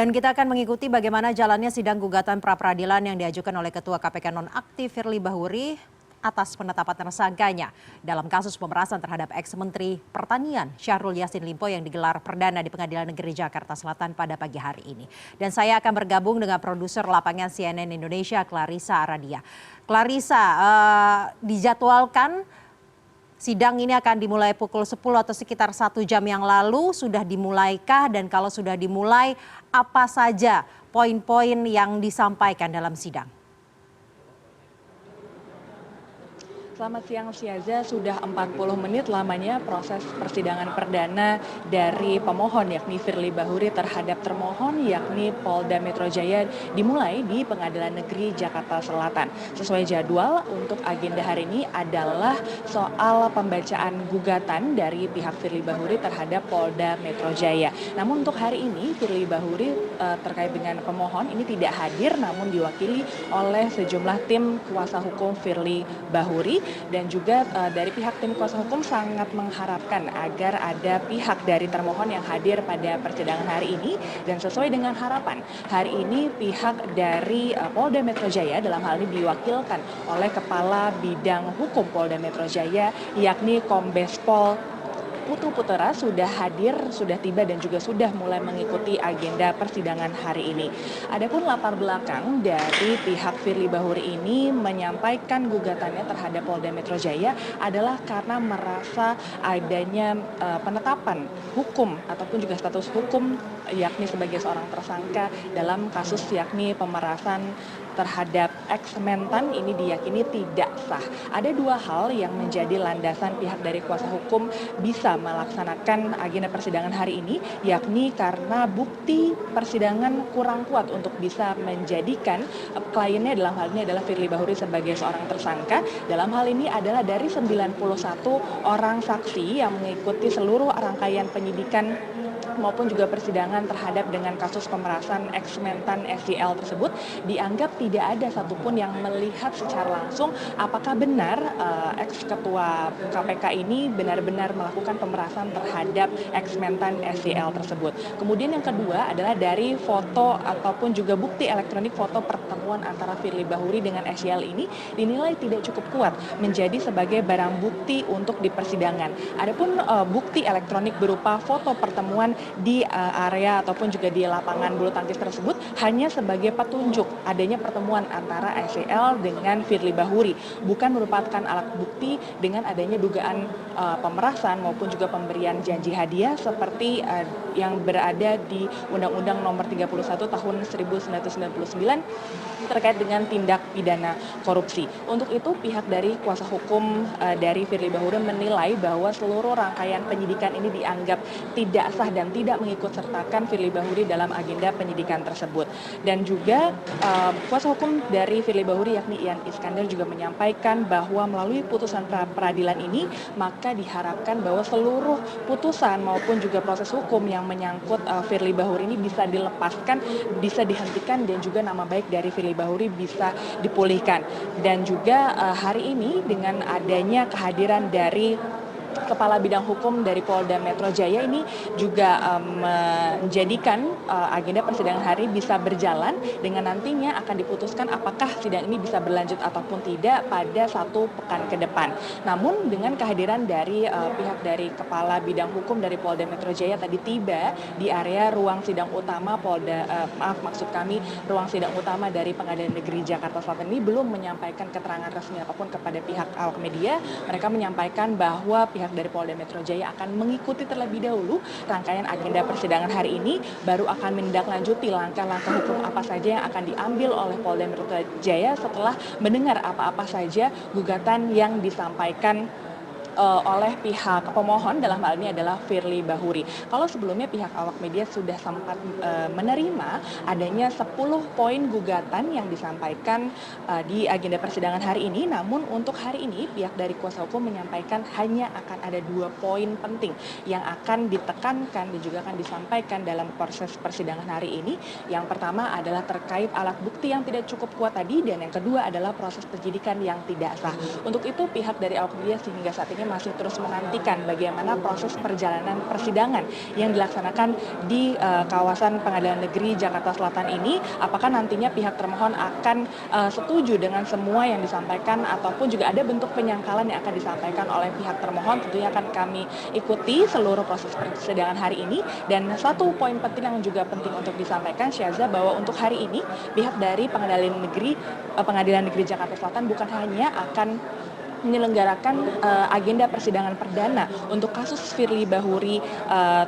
Dan kita akan mengikuti bagaimana jalannya sidang gugatan pra-peradilan yang diajukan oleh Ketua KPK nonaktif Firly Bahuri atas penetapan tersangkanya dalam kasus pemerasan terhadap ex-Menteri Pertanian Syahrul Yassin Limpo yang digelar perdana di Pengadilan Negeri Jakarta Selatan pada pagi hari ini. Dan saya akan bergabung dengan produser lapangan CNN Indonesia, Clarissa Aradia. Clarissa, dijadwalkan sidang ini akan dimulai pukul 10 atau sekitar 1 jam yang lalu. Sudah dimulaikah, dan kalau sudah dimulai, apa saja poin-poin yang disampaikan dalam sidang? Selamat siang Syaza, sudah 40 menit lamanya proses persidangan perdana dari pemohon yakni Firly Bahuri terhadap termohon yakni Polda Metro Jaya dimulai di Pengadilan Negeri Jakarta Selatan. Sesuai jadwal, untuk agenda hari ini adalah soal pembacaan gugatan dari pihak Firly Bahuri terhadap Polda Metro Jaya. Namun untuk hari ini Firly Bahuri terkait dengan pemohon ini tidak hadir, namun diwakili oleh sejumlah tim kuasa hukum Firly Bahuri. Dan juga dari pihak tim kuasa hukum sangat mengharapkan agar ada pihak dari termohon yang hadir pada persidangan hari ini. Dan sesuai dengan harapan, hari ini pihak dari Polda Metro Jaya dalam hal ini diwakilkan oleh Kepala Bidang Hukum Polda Metro Jaya yakni Kombes Pol Putu Putera sudah hadir, sudah tiba dan juga sudah mulai mengikuti agenda persidangan hari ini. Adapun latar belakang dari pihak Firly Bahuri ini menyampaikan gugatannya terhadap Polda Metro Jaya adalah karena merasa adanya penetapan hukum ataupun juga status hukum yakni sebagai seorang tersangka dalam kasus yakni pemerasan terhadap ex-mentan ini diyakini tidak sah. Ada dua hal yang menjadi landasan pihak dari kuasa hukum bisa melaksanakan agenda persidangan hari ini, yakni karena bukti persidangan kurang kuat untuk bisa menjadikan kliennya dalam hal ini adalah Firly Bahuri sebagai seorang tersangka. Dalam hal ini adalah dari 91 orang saksi yang mengikuti seluruh rangkaian penyidikan maupun juga persidangan terhadap dengan kasus pemerasan ex-mentan SCL tersebut, dianggap tidak ada satupun yang melihat secara langsung apakah benar ex-ketua KPK ini benar-benar melakukan pemerasan terhadap ex-mentan SCL tersebut. Kemudian yang kedua adalah dari foto ataupun juga bukti elektronik foto pertemuan antara Firly Bahuri dengan SCL ini dinilai tidak cukup kuat menjadi sebagai barang bukti untuk di persidangan. Adapun bukti elektronik berupa foto pertemuan di area ataupun juga di lapangan bulu tangkis tersebut hanya sebagai petunjuk adanya pertemuan antara SCL dengan Firly Bahuri, bukan merupakan alat bukti dengan adanya dugaan pemerasan maupun juga pemberian janji hadiah seperti yang berada di Undang-Undang Nomor 31 Tahun 1999 terkait dengan tindak pidana korupsi. Untuk itu pihak dari kuasa hukum dari Firly Bahuri menilai bahwa seluruh rangkaian penyidikan ini dianggap tidak sah dan tidak mengikut sertakan Firly Bahuri dalam agenda penyidikan tersebut. Dan juga kuasa hukum dari Firly Bahuri yakni Ian Iskandar juga menyampaikan bahwa melalui putusan peradilan ini maka diharapkan bahwa seluruh putusan maupun juga proses hukum yang menyangkut Firly Bahuri ini bisa dilepaskan, bisa dihentikan, dan juga nama baik dari Firly Bahuri bisa dipulihkan. Dan juga hari ini dengan adanya kehadiran dari Kepala Bidang Hukum dari Polda Metro Jaya ini juga menjadikan agenda persidangan hari bisa berjalan dengan nantinya akan diputuskan apakah sidang ini bisa berlanjut ataupun tidak pada 1 pekan ke depan. Namun dengan kehadiran dari pihak dari Kepala Bidang Hukum dari Polda Metro Jaya tadi tiba di area ruang sidang utama ruang sidang utama dari Pengadilan Negeri Jakarta Selatan ini belum menyampaikan keterangan resmi apapun kepada pihak awak media. Mereka menyampaikan bahwa pihak dari Polda Metro Jaya akan mengikuti terlebih dahulu rangkaian agenda persidangan hari ini, baru akan menindaklanjuti langkah-langkah hukum apa saja yang akan diambil oleh Polda Metro Jaya setelah mendengar apa-apa saja gugatan yang disampaikan oleh pihak pemohon dalam hal ini adalah Firly Bahuri. Kalau sebelumnya pihak awak media sudah sempat menerima adanya 10 poin gugatan yang disampaikan di agenda persidangan hari ini, namun untuk hari ini pihak dari kuasa hukum menyampaikan hanya akan ada 2 poin penting yang akan ditekankan dan juga akan disampaikan dalam proses persidangan hari ini. Yang pertama adalah terkait alat bukti yang tidak cukup kuat tadi, dan yang kedua adalah proses penyidikan yang tidak sah. Untuk itu pihak dari awak media sehingga saat ini ini masih terus menantikan bagaimana proses perjalanan persidangan yang dilaksanakan di kawasan Pengadilan Negeri Jakarta Selatan ini. Apakah nantinya pihak termohon akan setuju dengan semua yang disampaikan ataupun juga ada bentuk penyangkalan yang akan disampaikan oleh pihak termohon. Tentunya akan kami ikuti seluruh proses persidangan hari ini. Dan satu poin penting yang juga penting untuk disampaikan, Syaza, bahwa untuk hari ini pihak dari Pengadilan Negeri Jakarta Selatan bukan hanya akan menyelenggarakan agenda persidangan perdana untuk kasus Firly Bahuri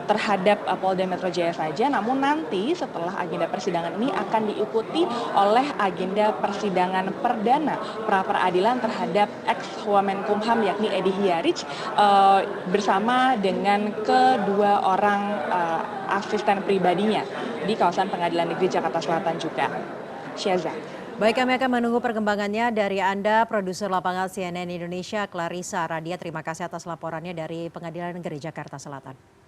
terhadap Polda Metro Jaya saja, namun nanti setelah agenda persidangan ini akan diikuti oleh agenda persidangan perdana pra peradilan terhadap ex-Wamenkumham yakni Edi Hiarij bersama dengan kedua orang asisten pribadinya di kawasan Pengadilan Negeri Jakarta Selatan juga. Syaza. Baik, kami akan menunggu perkembangannya dari Anda, produser lapangan CNN Indonesia, Clarissa Radia. Terima kasih atas laporannya dari Pengadilan Negeri Jakarta Selatan.